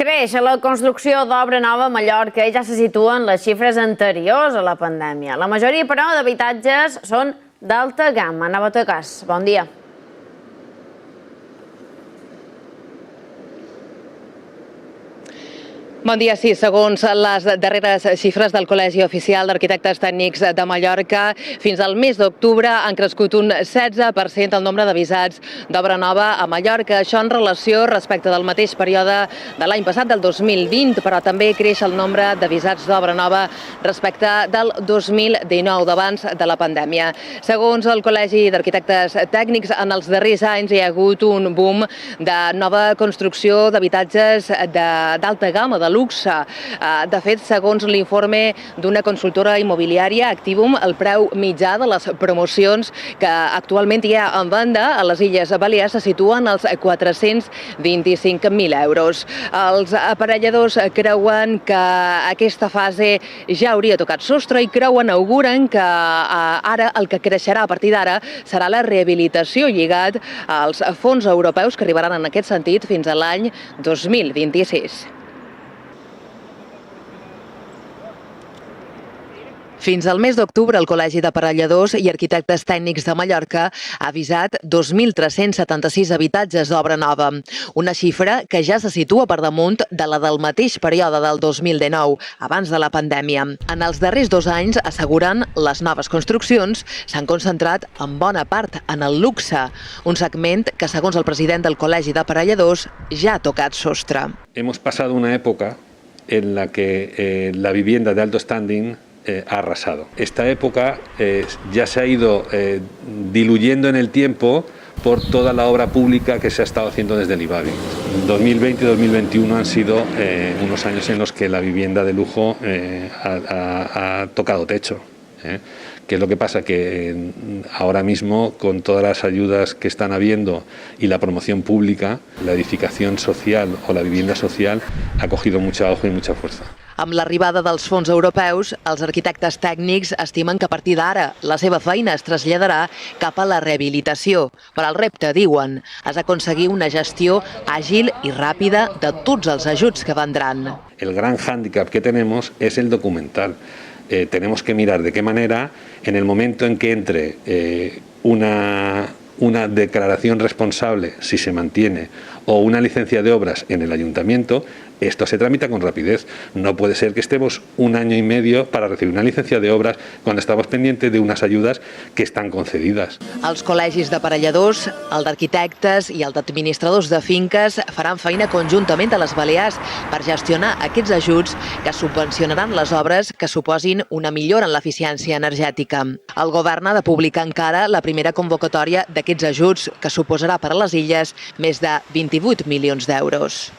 Creix la construcció d'obra nova a Mallorca i ja se situen les xifres anteriors a la pandèmia. La majoria, però, d'habitatges són d'alta gamma. Ana Botacàs, bon dia. Bon dia, sí. Segons les darreres xifres del Col·legi Oficial d'Arquitectes Tècnics de Mallorca, fins al mes d'octubre han crescut un 16% el nombre de visats d'obra nova a Mallorca. Això en relació respecte del mateix període de l'any passat, del 2020, però també creix el nombre de visats d'obra nova respecte del 2019, d'abans de la pandèmia. Segons el Col·legi d'Arquitectes Tècnics, en els darrers anys hi ha hagut un boom de nova construcció d'habitatges d'alta gamma, de luxe. De fet, segons l'informe d'una consultora immobiliària, Activum, el preu mitjà de les promocions que actualment hi ha en venda a les Illes Balears se situen als 425.000 euros. Els aparelladors creuen que aquesta fase ja hauria tocat sostre i auguren que ara el que creixerà a partir d'ara serà la rehabilitació, lligat als fons europeus que arribaran en aquest sentit fins a l'any 2026. Fins al mes d'octubre, el Col·legi d'Aparelladors i Arquitectes Tècnics de Mallorca ha avisat 2.376 habitatges d'obra nova, una xifra que ja se situa per damunt de la del mateix període del 2019, abans de la pandèmia. En els darrers 2 anys, asseguren, les noves construccions s'han concentrat en bona part en el luxe, un segment que, segons el president del Col·legi d'Aparelladors, ja ha tocat sostre. Hemos pasado una época en la que la vivienda de alto standing ha arrasado. Esta época ya se ha ido diluyendo en el tiempo por toda la obra pública que se ha estado haciendo desde el IBABI. 2020 y 2021 han sido unos años en los que la vivienda de lujo ha tocado techo. ¿Qué es lo que pasa? Que ahora mismo, con todas las ayudas que están habiendo y la promoción pública, la edificación social o la vivienda social ha cogido mucho auge y mucha fuerza. Amb l'arribada dels fons europeus, els arquitectes tècnics estimen que a partir d'ara la seva feina es traslladarà cap a la rehabilitació. Però el repte, diuen, és aconseguir una gestió àgil i ràpida de tots els ajuts que vendran. El gran hándicap que tenemos es el documental. Tenemos que mirar de qué manera, en el momento en que entre una declaración responsable, si se mantiene, o una licencia de obras en el ayuntamiento, esto se tramita con rapidez. No puede ser que estemos 1 año y medio para recibir una licencia de obras cuando estamos pendientes de unas ayudas que están concedidas. Els col·legis d'aparelladors, el d'arquitectes i el d'administradors de finques faran feina conjuntament a les Balears per gestionar aquests ajuts que subvencionaran les obres que suposin una millora en l'eficiència energètica. El govern ha de publicar encara la primera convocatòria d'aquests ajuts, que suposarà per a les illes més de 28 milions d'euros.